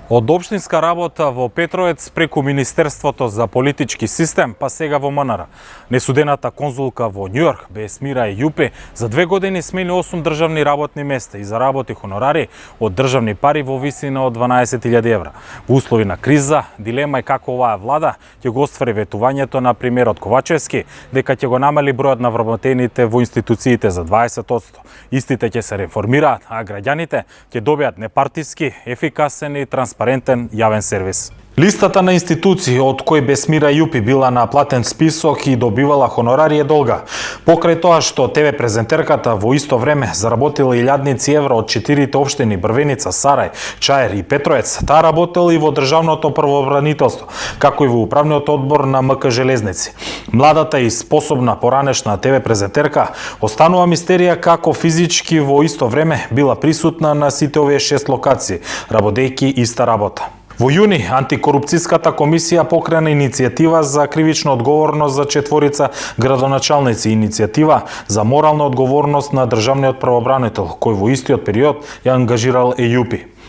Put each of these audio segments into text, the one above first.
Од општинска работа во Петровец преку Министерството за политички систем, па сега во МНР. Несудената конзулка во Њујорк, Бесмира Ејупи, за 2 години смени 8 државни работни места и заработи хонорари од државни пари во висина од 12.000 евра. Во услови на криза, дилема е како оваа влада ќе го оствари ветувањето на премиерот Ковачевски, дека ќе го намали бројот на вработените во институциите за 20%. Истите ќе се реформираат, а граѓаните ќе добијат непартиски, ефикасен и транспарентен јавен сервис. Листата на институции од кои Бесмира Ејупи била на платен список и добивала хонорари е долга. Покрај тоа што ТВ презентерката во исто време заработила илјадници евра од 4 општини Брвеница, Сарај, Чаер и Петровец, таа работела и во државното правобранителство, како и во управниот одбор на МК Железници. Младата и способна поранешна ТВ презентерка останува мистерија како физички во исто време била присутна на сите овие 6 локации, работејќи иста работа. Во јуни, антикорупцијската комисија покрена иницијатива за кривична одговорност за 4 градоначалници, иницијатива за морална одговорност на државниот правобранител, кој во истиот период ја ангажирал Ејупи.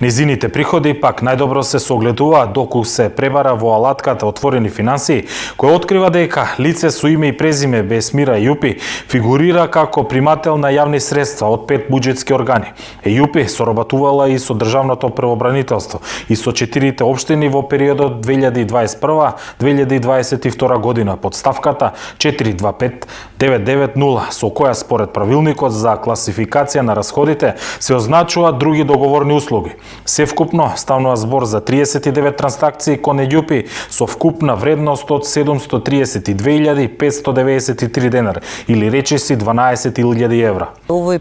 Незините приходи пак најдобро се согледуваат доку се пребара во алатката отворени финансии, кој открива дека лице со име и презиме Бесмира Ејупи фигурира како примател на јавни средства од 5 буџетски органи. Ејупи соработувала и со државното правобранителство и со 4 општини во периодот 2021-2022 година под ставката 425990, со која според правилникот за класификација на расходите се означуваат други договорни услуги. Севкупно ставнува збор за 39 трансакции кон Ејупи со вкупна вредност од 732.593 денари или речиси 12.000 евра. Овој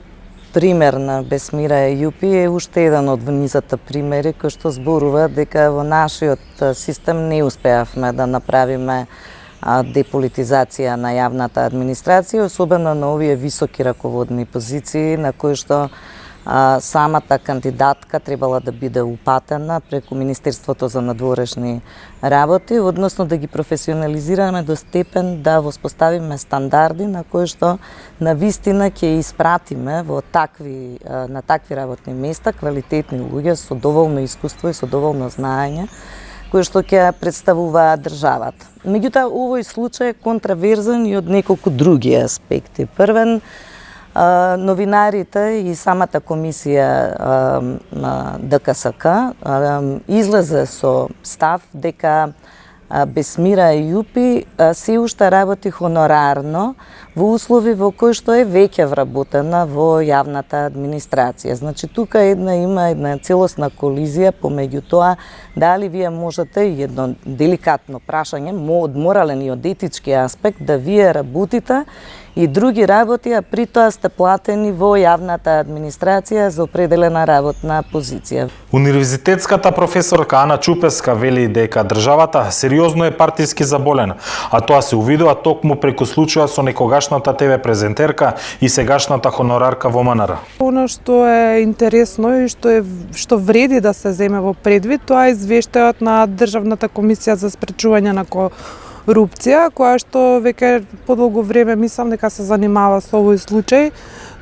пример на Бесмира Ејупи е уште еден од низата примери кои што зборува дека во нашиот систем не успеавме да направиме деполитизација на јавната администрација, особено на овие високи раководни позиции на кои што самата кандидатка требала да биде упатена преку Министерството за надворешни работи, односно да ги професионализираме до степен да воспоставиме стандарди на кои што на вистина ќе испратиме во на такви работни места квалитетни луѓе со доволно искуство и со доволно знаење кои што ќе представуваат државата. Меѓутоа, овој случај е контраверзен и од неколку други аспекти. Првен, новинарите и самата комисија ДКСК излезе со став дека Бесмира Ејупи се уште работи хонорарно во услови во кои што е веќе вработена во јавната администрација. Значи, тука има една целосна колизија помеѓу тоа дали вие можете, едно деликатно прашање, од морален и од етички аспект, да вие работите и други работи, а при тоа сте платени во јавната администрација за определена работна позиција. Универзитетската професорка Ана Чупеска вели дека државата сериозно е партиски заболена, а тоа се увидува токму преку случајот со некогашната ТВ презентерка и сегашната хонорарка во МНР. Оно што е интересно и што вреди да се земе во предвид, тоа е извештајот на Државната комисија за спречување на корупција, која што веќе подолго време мислам дека се занимава со овој случај,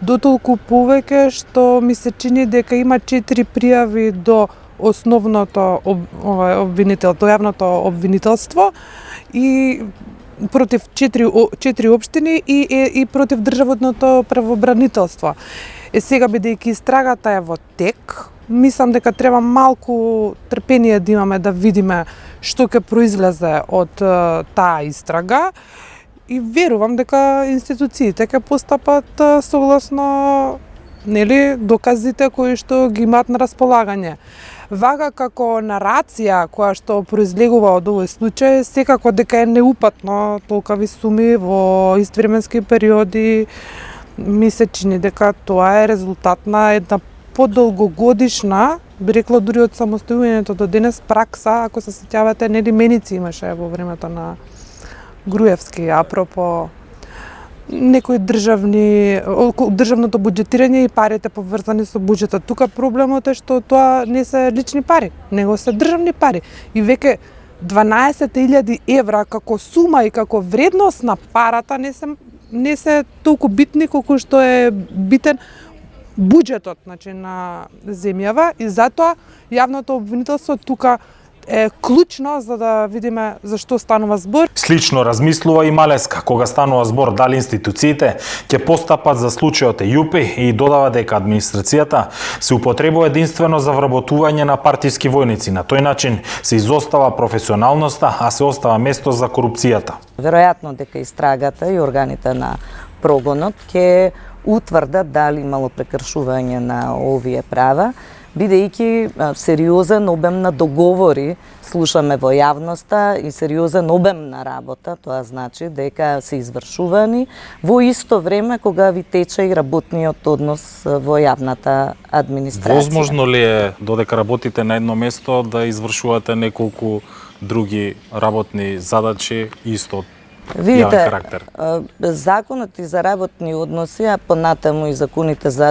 дотолку повеќе што ми се чини дека има 4 пријави до основното обвинителство, јавното обвинителство и против 4 општини и против државното правобранителство. Сега, бидејќи истрагата е во тек, мислам дека треба малку трпение да имаме да видиме што ќе произлезе од таа истрага и верувам дека институциите ќе постапат согласно доказите кои што ги имаат на располагање. Вака како нарација која што произлегува од овој случај, секако дека е неупатно толкави суми во иствременски периоди. Ми се чини дека тоа е резултат на една подолгогодишна, би рекла дури од самостојувањето до денес, пракса, ако се сеќавате, Медици имаше во времето на Груевски, апропо некои државното буџетирање и парите поврзани со буџетот. Тука проблемот е што тоа не се лични пари, него се државни пари. И веќе 12.000 евра како сума и како вредност на парата не се толку битни колку што е битен буџетот, значи на земјава, и затоа јавното обвинителство тука е клучно за да видиме за што станува збор. Слично размислува и Малеска кога станува збор дали институциите ќе постапат за случајот ЕЈУПИ и додава дека администрацијата се употребува единствено за вработување на партиски војници. На тој начин се изостава професионалноста, а се остава место за корупцијата. Веројатно дека истрагата и органите на прогонот ќе утврдат дали имало прекршување на овие права, бидејќи сериозен обем на договори слушаме во јавноста и сериозен обем на работа, тоа значи дека се извршувани во исто време кога ви тече и работниот однос во јавната администрација. Возможно ли е, додека работите на едно место, да извршувате неколку други работни задачи исто од Видите, јавен карактер? Законот и за работни односи, а понатаму и законите за,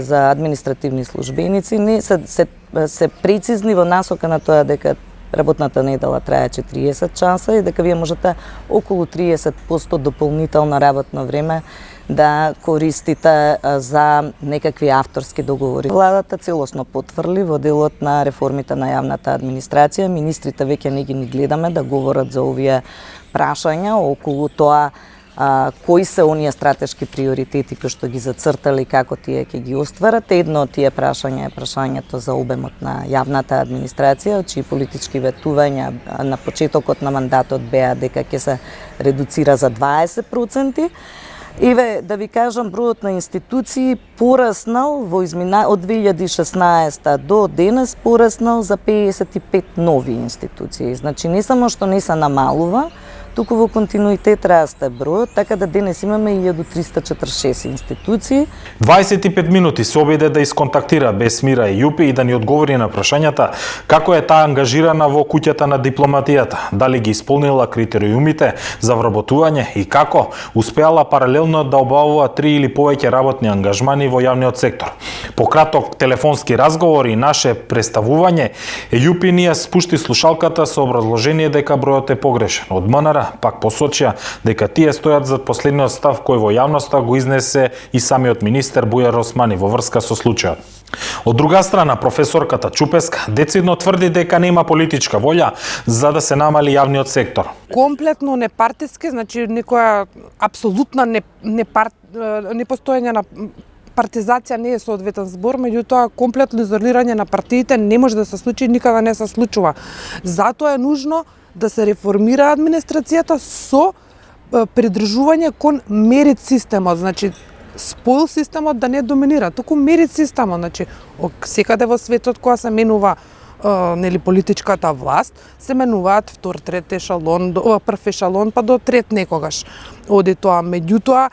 за административни службеници не се прецизни во насока на тоа дека работната недела трае 40 часа и дека вие можете околу 30% дополнително работно време да користите за некакви авторски договори. Владата целосно потврли во делот на реформите на јавната администрација. Министрите веќе не ги гледаме да говорат за овие прашања околу тоа кои се оние стратешки приоритети кои што ги зацртали, како тие ќе ги остварат. Едно од тие прашања е прашањето за обемот на јавната администрација, чии политички ветувања на почетокот на мандатот беа дека ќе се редуцира за 20%. И да ви кажам, бројот на институции пораснал од 2016 до денес пораснал за 55 нови институции. Значи не само што не се намалува, туку во континуитет расте бројот, така да денес имаме 1346 институции. 25 минути се обиде да исконтактира Бесмира ЕЈУПИ и да ни одговори на прашањата како е таа ангажирана во куќата на дипломатијата, дали ги исполнила критериумите за вработување и како успеала паралелно да обавува 3 или повеќе работни ангажмани во јавниот сектор. По краток телефонски разговор и наше представување, ЕЈУПИ ни ја спушти слушалката со образложение дека бројот е погрешен. Од МНР пак посочија дека тие стојат за последниот став кој во јавноста го изнесе и самиот министер Бујар Османи во врска со случајот. Од друга страна, професорката Чупеска децидно тврди дека нема политичка волја за да се намали јавниот сектор. Комплетно непартиски, значи некоја апсолутна непостоење на партизација не е соодветен збор, меѓутоа комплетно изолирање на партиите не може да се случи, никада не се случува. Затоа е нужно да се реформира администрацијата со придржување кон мерит системот, значи споил системот да не доминира, туку мерит системот, значи секаде во светот кога се менува нели политичката власт, се менуваат втор, трет ешалон, прв ешалон па до трет некогаш. Оди тоа, меѓутоа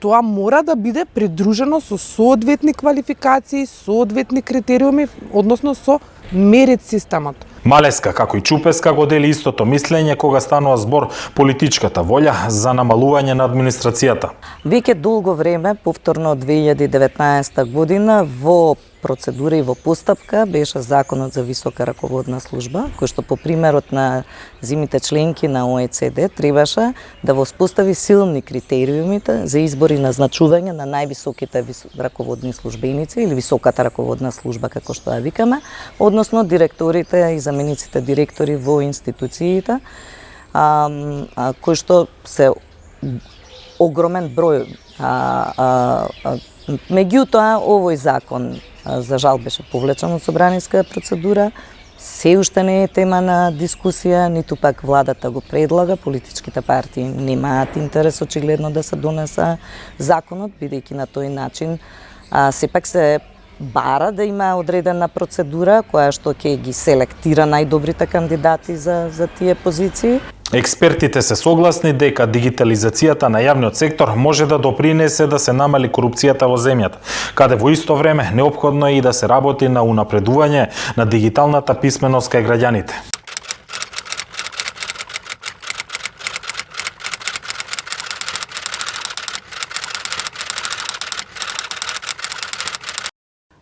тоа мора да биде придружено со соодветни квалификации, соодветни критериуми, односно со мерит системот. Малеска, како и Чупеска, го дели истото мислење кога станува збор политичката волја за намалување на администрацијата. Веќе долго време, повторно од 2019 година, во процедура и во постапка беше Законот за висока раководна служба, кој што по примерот на зимите членки на ОЕЦД требаше да воспостави силни критериумите за избор и назначување на највисоките раководни службеници или високата раководна служба, како што ја викаме, односно директорите и замениците директори во институциите, кои што се огромен број. Меѓутоа, овој закон за жал беше повлечен од собраниска процедура, се уште не е тема на дискусија, ниту пак владата го предлага, политичките партии немаат интерес очигледно да се донесе законот, бидејќи на тој начин сепак се бара да има одредена процедура која што ќе ги селектира најдобрите кандидати за тие позиции. Експертите се согласни дека дигитализацијата на јавниот сектор може да допринесе да се намали корупцијата во земјата, каде во исто време неопходно е и да се работи на унапредување на дигиталната писменост кај граѓаните.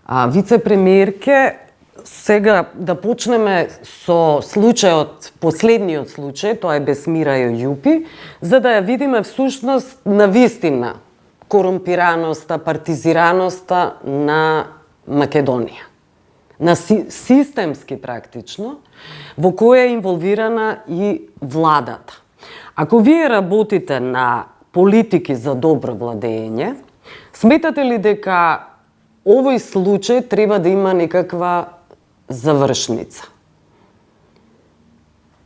Вице-премиерке, сега да почнеме со случајот, последниот случај, тоа е Бесмира ЕЈУПИ, за да ја видиме всушност на вистина корумпираноста, партизираноста на Македонија. На системски практично, во која е инволвирана и владата. Ако вие работите на политики за добро владење, сметате ли дека овој случај треба да има некаква завршница?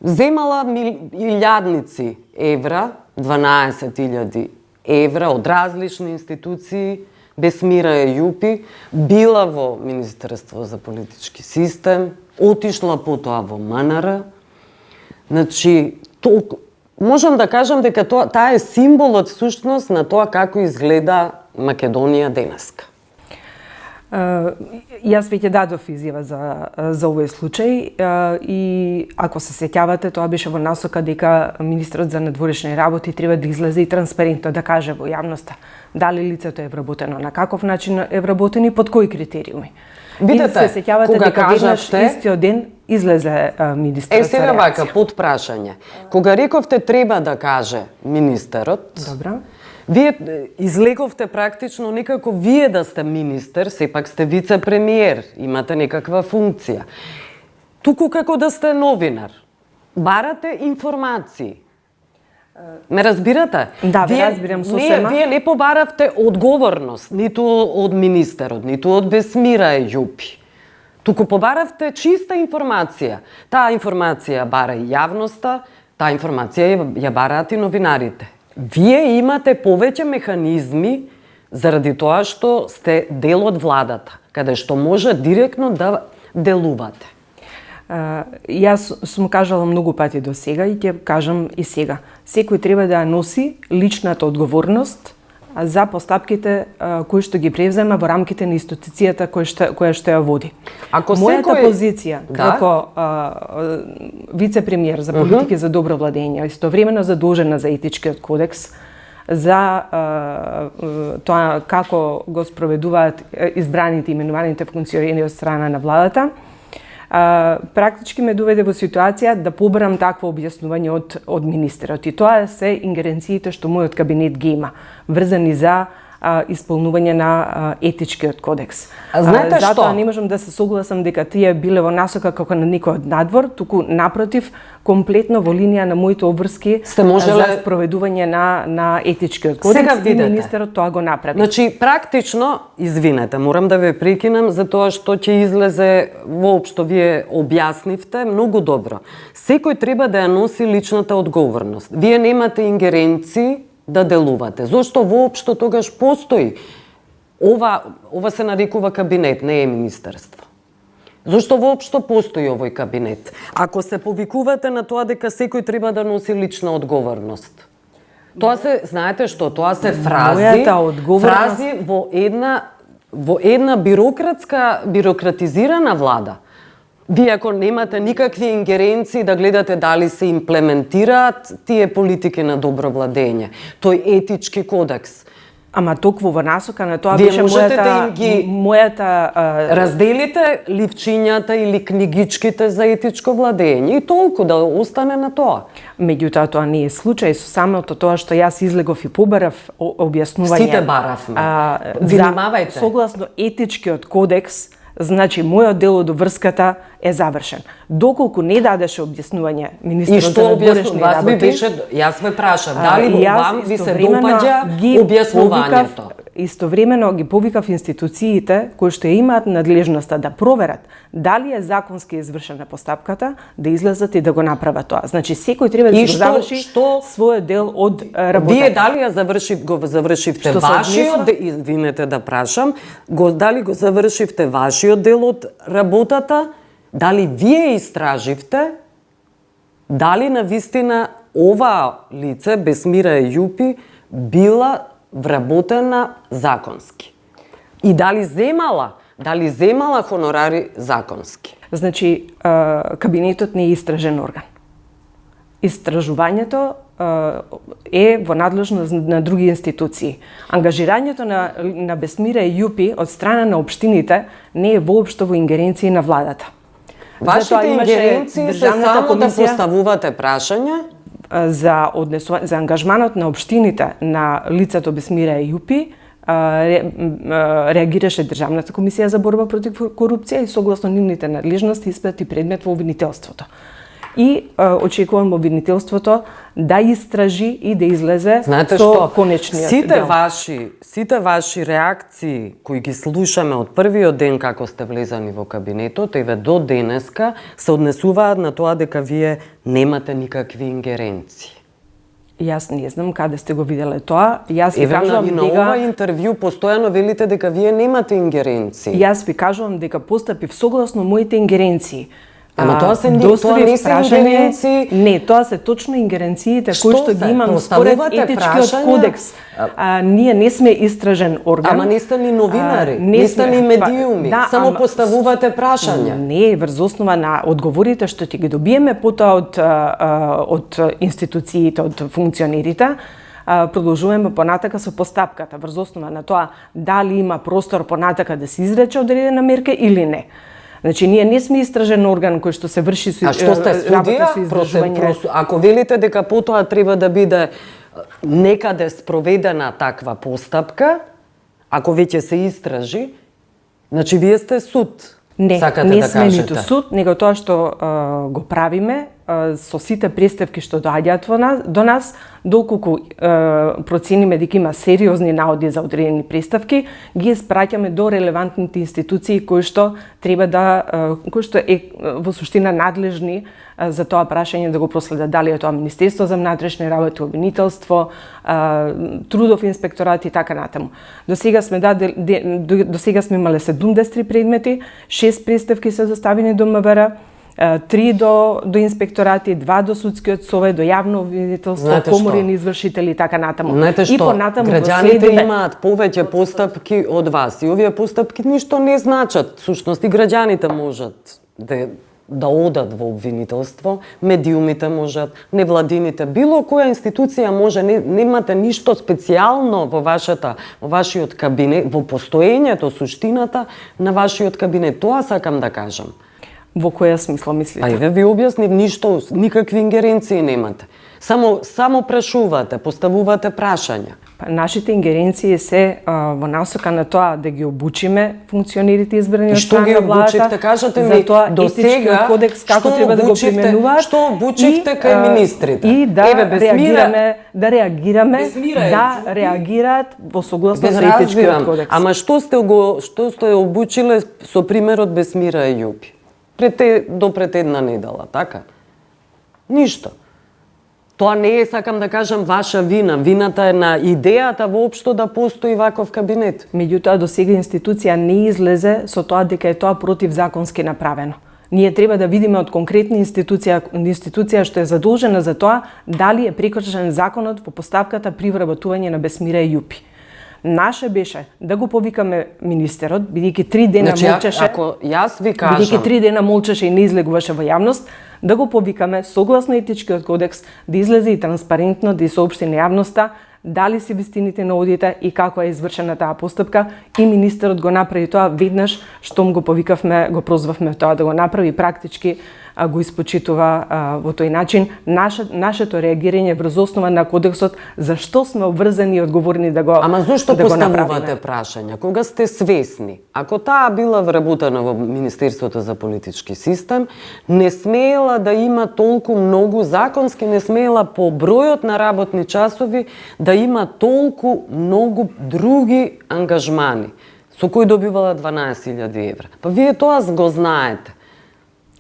Земала илјадници евра, 12.000 евра од различни институции, Бесмира Ејупи, била во Министерство за политички систем, отишла потоа во МНР. Значи, можам да кажам дека таа е символот всушност на тоа како изгледа Македонија денеска. Јас веќе дадов изјава за овој случај и ако се сеќавате, тоа беше во насока дека министерот за надворешни работи треба да излезе и транспарентно да каже во јавноста дали лицето е вработено, на каков начин е вработено и под кои критериуми. Видете, и се сеќавате дека веднаш истиот ден излезе министерот. Сега вака, под прашање. Кога рековте треба да каже министерот, Добра. Вие излеговте практично некако вие да сте министер, сепак сте вице-премиер, имате некаква функција. Туку како да сте новинар. Барате информации. Ме разбирате? Да, ве разбирам сосема. Вие не побаравте одговорност, ниту од министерот, ниту од Бесмира Ејупи. Туку побаравте чиста информација. Таа информација бара и јавноста, таа информација ја бараат и новинарите. Вие имате повеќе механизми заради тоа што сте дел од владата, каде што може директно да делувате. Јас сум кажала многу пати до сега и ќе кажам и сега. Секој треба да носи личната одговорност за постапките кои што ги превзема во рамките на институцијата која што ја води. Ако мојата позиција како вице-премиер за политики за добро владење, истовремено задолжена за етичкиот кодекс, за тоа како го спроведуваат избраните и именуваните функционери од страна на владата, практички ме доведе во ситуација да побарам такво објаснување од министерот. И тоа се ингеренциите што мојот кабинет ги има, врзани за исполнување на етичкиот кодекс. Знаете што? Затоа не можам да се согласам дека тие биле во насока како на некој од надвор, туку напротив, комплетно во линија на моите обврски за спроведување на етичкиот кодекс. И министерот тоа го направи. Значи, практично, извинете, морам да ве прекинам за тоа што ќе излезе воопшто вие објаснивте многу добро. Секој треба да ја носи личната одговорност. Вие немате ингеренции да делувате. Зошто воопшто тогаш постои? Ова се нарекува кабинет, не е министерство. Зошто воопшто постои овој кабинет? Ако се повикувате на тоа дека секој треба да носи лична одговорност. Тоа се, знаете што, тоа се фрази во една бирократизирана влада. Вие ако немате никакви ингеренции да гледате дали се имплементираат тие политики на добро владење, тој етички кодекс. Ама токму во насока на тоа беше мојата разделите ливчињата или книгичките за етичко владење и толку да остане на тоа. Меѓутоа тоа не е случај, со самото тоа што јас излегов и побарав објаснување. Сите баравме. Внимавајте. Согласно етичкиот кодекс, значи мојот дел од врската е завршен. Доколку не дадеше објаснување министерот за надворешни работи, јас ве прашав, дали вам ви се допаѓа објаснувањето? Истовремено ги повикав институциите кои што имаат надлежноста да проверат дали е законски извршена постапката, да излезат и да го направат тоа. Значи секој треба да заврши својот дел од работата. Вие дали ја завршивте вашиот, извинете да прашам, дали го завршивте вашиот дел од работата? Дали вие истраживте дали навистина ова лице, Бесмира Ејупи, била вработена законски? И дали земала хонорари законски? Значи, кабинетот не е истражен орган. Истражувањето е во надлежност на други институции. Ангажирањето на Бесмира Ејупи од страна на општините не е воопшто во ингеренции на владата. Вашите ингеренции се само да поставувате прашања? за ангажманот на општините на лицето Бесмира Ејупи реагираше Државната комисија за борба против корупција и согласно нивните надлежности испрати предмет во обвинителството. И очекувам обвинителството да истражи и да излезе со конечниот дел. Сите ваши реакции кои ги слушаме од првиот ден како сте влезани во кабинетот, еве до денеска, се однесуваат на тоа дека вие немате никакви ингеренции. Јас не знам каде сте го виделе тоа. Јас ви кажувам дека на ова интервју постојано велите дека вие немате ингеренции. Јас ви кажувам дека постапив согласно моите ингеренции. Ама тоа не се ингеренции. Не, тоа се точно ингеренциите кои што ги имам според етичкиот кодекс. Ние не сме истражен орган. Ама не сте ли новинари, не сте ли медиуми, само поставувате прашања. Не, врз основа на одговорите што ќе ги добиеме потоа од институциите, од функционерите, продолжуваме понатака со постапката врз основа на тоа дали има простор понатака да се изрече одредена мерка или не. Значи, ние не сме истражен орган кој што се врши со работа со издржување. Ако велите дека потоа треба да биде некаде спроведена таква постапка, ако веќе се истражи, значи вие сте суд. Не, не сме ниту суд, него тоа што го правиме со сите представки што доаѓаат до нас, доколку процениме дека има сериозни наоди за одредени представки, ги испраќаме до релевантните институции кои што треба кои што е во суштина надлежни за тоа прашање да го проследат, дали е тоа Министерство за внатрешни работи, обвинителство, трудов инспекторат и така натаму. До сега сме сме имале 73 предмети, 6 представки се доставени до МВР, 3 до инспекторати, 2 до судскиот совет, до јавно обвинителство, комори на извршители и така натаму. Знаете што, граѓаните имаат повеќе постапки од вас и овие постапки ништо не значат. Сушност и граѓаните можат да одат во обвинителство, медиумите можат, невладините, било која институција може, немате ништо специјално во вашиот кабинет, во постоењето, суштината на вашиот кабинет. Тоа сакам да кажам. Во која смисла мислите? Еве ви објаснив, ништо, никакви ингеренции немате. Само прашувате, поставувате прашања. Нашите ингеренции се во насока на тоа да ги обучиме функционерите избрани од страна на владата. Што ги обучивте? Кажете ми, до сега, кодекс како треба да го применуваат. Што обучивте кај министрите? И да реагираат во согласно со етичкиот кодекс. Ама што сте обучиле со примерот Бесмира Ејупи? Пред една недела, така? Ништо. Тоа не е, сакам да кажам, ваша вина. Вината е на идејата воопшто да постои ваков кабинет. Меѓутоа, до сега институција не излезе со тоа дека е тоа противзаконски направено. Ние треба да видиме од конкретна институција што е задолжена за тоа дали е прекршен законот во постапката при вработување на Бесмира Ејупи. Наше беше да го повикаме министерот, бидејќи 3 дена молчеше. Ако јас ви кажам, бидејќи 3 дена молчеше и не излегуваше во јавност, да го повикаме согласно етичкиот кодекс, да излезе и транспарентно да соопшти на јавноста дали се вистините на одите и како е извршена таа постапка, и министерот го направи тоа веднаш штом го повикавме, го прозвавме тоа да го направи, практички го испочитува во тој начин нашето реагирање врз основа на кодексот, зашто сме обврзани и одговорни да го направиме. Ама зошто поставувате прашања? Кога сте свесни, ако таа била вработена во Министерството за политички систем, не смеела да има толку многу, законски не смеела по бројот на работни часови да има толку многу други ангажмани, со кои добивала 12.000 евра. Па вие тоа го знаете.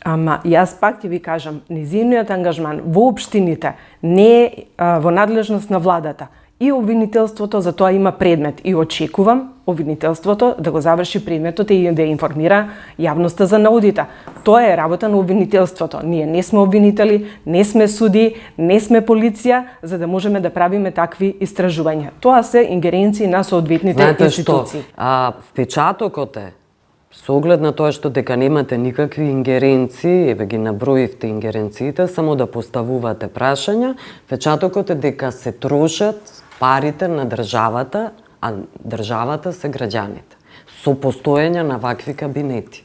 Ама јас пак ќе ви кажам, низиниот ангажман во општините не е во надлежност на владата. И обвинителството за тоа има предмет и очекувам обвинителството да го заврши предметот и да информира јавноста за наудите. Тоа е работа на обвинителството. Ние не сме обвинители, не сме суди, не сме полиција за да можеме да правиме такви истражувања. Тоа се ингеренции на соодветните институции. Впечатокот е со оглед на тоа што дека немате никакви ингеренции, еве ги наброивте ингеренциите, само да поставувате прашања, впечатокот е дека се трошат парите на државата, а државата се граѓаните, со постоење на вакви кабинети.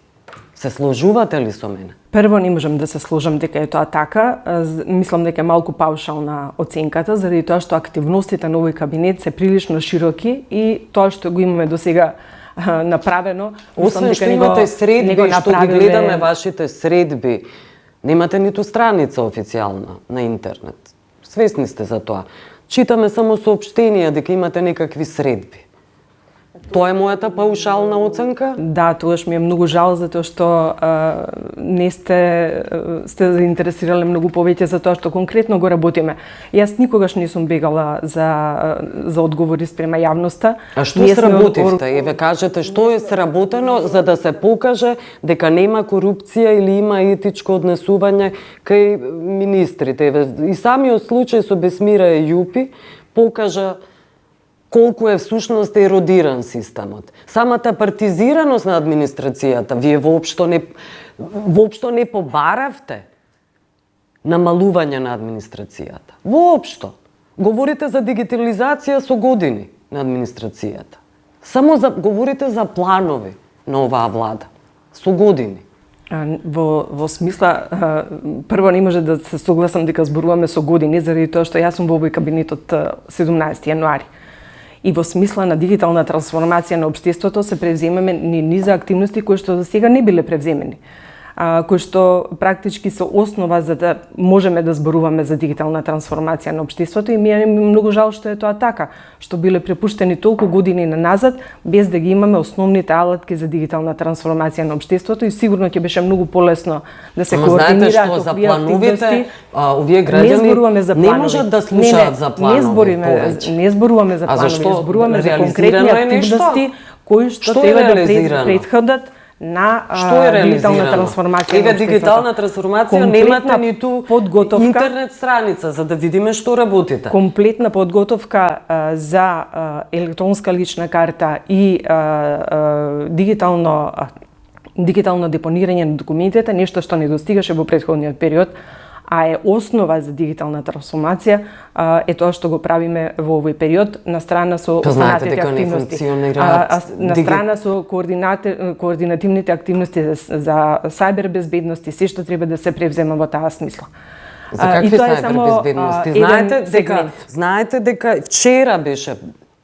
Се сложувате ли со мене? Прво, не можам да се сложам дека е тоа така. Мислам дека е малку паушална оценката, заради тоа што активностите на овој кабинет се прилично широки и тоа што го имаме до сега направено. Освен што имате средби, што ги гледаме вашите средби, немате ниту страница официјална на интернет. Свесни сте за тоа. Читаме само соопштенија дека имате некакви средби. Тоа е мојата паушална оценка? Да, тогаш ми е многу жал затоа што не сте заинтересирале многу повеќе за тоа што конкретно го работиме. Јас никогаш не сум бегала за одговори спрема јавноста. А што сработивте? Еве кажете што е сработено за да се покаже дека нема корупција или има етичко однесување кај министрите. Еве и самиот случај со Бесмира Ејупи покажа колку е всушност еродиран системот. Самата партизираност на администрацијата, вие воопшто не побаравте намалување на администрацијата. Воопшто. Говорите за дигитализација со години на администрацијата. Само говорите за планови на оваа влада. Со години. Во смисла, прво не може да се согласам дека зборуваме со години, заради тоа што јас сум во овој кабинет од 17 јануари. И во смисла на дигитална трансформација на општеството се превземаме низа активности кои што до сега не биле превземени, кои што практички се основа за да можеме да зборуваме за дигитална трансформација на општеството и ми е многу жал што е тоа така, што биле препуштени толку години назад без да ги имаме основните алатки за дигитална трансформација на општеството и сигурно ќе беше многу полесно да се координираат овие активности. Овие граѓани не можат да слушаат за планови повеќе. Не зборуваме за планови, зборуваме за конкретни активности кои што треба да претходат на дигитална трансформација. Еве дигитална трансформација немате ниту интернет страница за да видиме што работите. Комплетна подготовка за електронска лична карта и дигитално депонирање на документите, нешто што не достигаше во претходниот период, а е основа за дигитална трансформација, е тоа што го правиме во овој период на страна со останатите активности. На страна со координативните активности за сајбер безбедност и се што треба да се превзема во таа смисла. За какви сајбер безбедности? Знаете дека вчера беше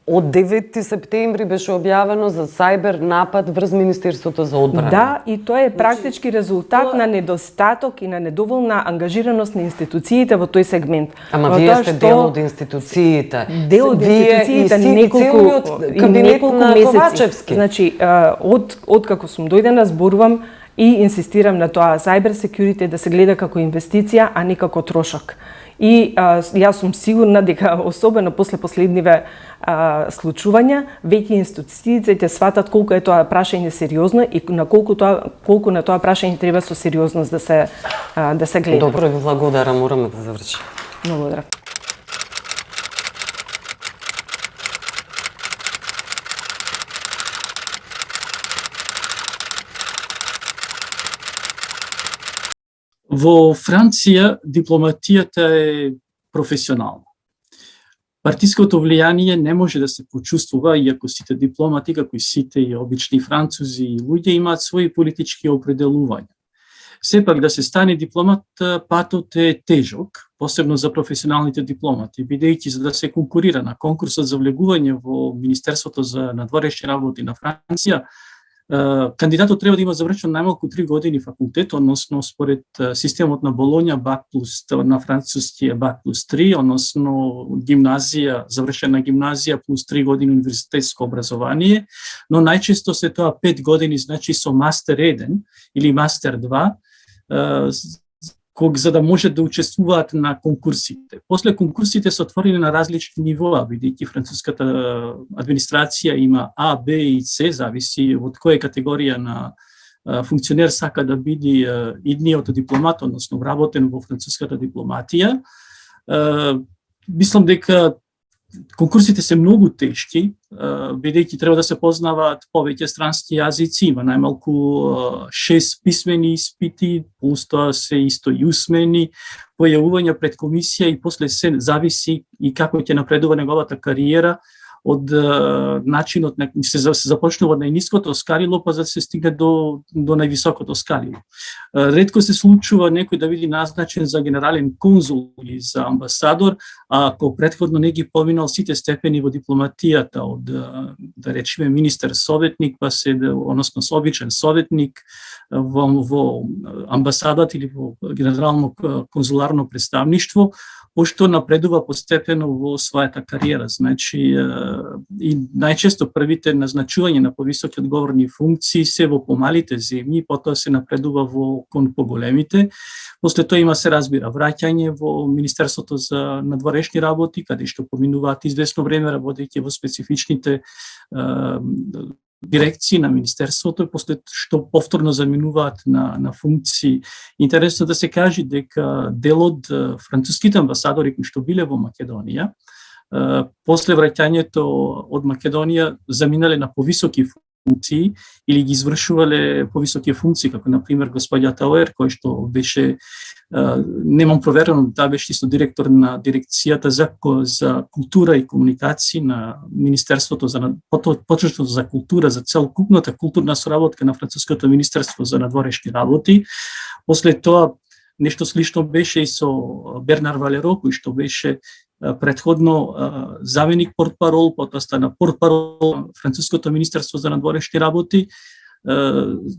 од 9 септември беше објавено за сајбер напад врз Министерството за одбрана. Да, и тоа е практички резултат на недостаток и на недоволна ангажираност на институциите во тој сегмент. Ама вие сте дел од институциите. Дел од институциите неколку месеци. Значи, од како сум дојдена зборувам и инсистирам на тоа cyber security да се гледа како инвестиција, а не како трошок. И јас сум сигурна дека особено после последниве случувања веќе институциите ќе сватат колку е тоа прашање сериозно и на колку на тоа прашање треба со сериозност да се гледа. Добро, ви благодарам, мораме да завршиме. Многу благодарам. Во Франција дипломатијата е професионална. Партиското влијание не може да се почувствува, иако сите дипломати, како и сите и обични французи и луѓе имаат своји политички определувања. Сепак да се стане дипломат, патот е тежок, посебно за професионалните дипломати, бидејќи за да се конкурира на конкурсот за влегување во Министерството за надворешни работи на Франција, кандидатот треба да има завршено најмалку 3 години факултет, односно според системот на Болоња БАК плюс на француски е БАК плюс 3, односно гимназија, завршена гимназија плюс 3 години универзитетско образование, но најчесто се тоа 5 години, значи со мастер 1 или мастер 2, за да може да учествуваат на конкурсите. После конкурсите се отворени на различни нивоа, бидејќи француската администрација има А, Б и С, зависи од која категорија на функционер сака да биде идниот дипломат, односно вработен во француската дипломатија. Мислам дека конкурсите се многу тешки, бидејќи треба да се познаваат повеќе странски јазици, има најмалку 6 писмени испити, плюс тоа се исто и усмени, појавување пред комисија и после се зависи и како ќе напредува неговата кариера од начинот на се започнува од најниското скалило па за да се стигне до највисокото скалило. Ретко се случува некој да биде назначен за генерален конзул или за амбасадор, а ако претходно не ги поминал сите степени во дипломатијата од да речеме министер советник па се односно обичен советник во амбасадата или во генерално конзуларно представништво, пошто напредува постепено во својата кариера. Значи, и најчесто првите назначување на повисоки одговорни функции се во помалите земји, потоа се напредува кон поголемите. После тоа има се разбира враќање во Министерството за надворешни работи, каде што поминуваат известно време работејќи во специфичните дирекции на Министерството, после што повторно заминуваат на функции. Интересно да се каже дека дел од француските амбасадори кои што биле во Македонија, после враќањето од Македонија заминале на повисоки функции или ги извршувале повисоки функции, како например господја Тауер, кој што беше, немам проверено, таа беше исто директор на дирекцијата за култура и комуникации на Министерството за почетното за култура, за целокупната културна соработка на Француското Министерство за надворешни работи. После тоа нешто слично беше и со Бернар Валеро, кој што беше претходно заменик портпарол, потоа стана портпарол Француското Министерство за надворешни работи.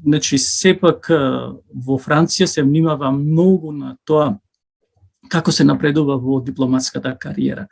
Значи, сепак во Франција се внимава многу на тоа како се напредува во дипломатската кариера.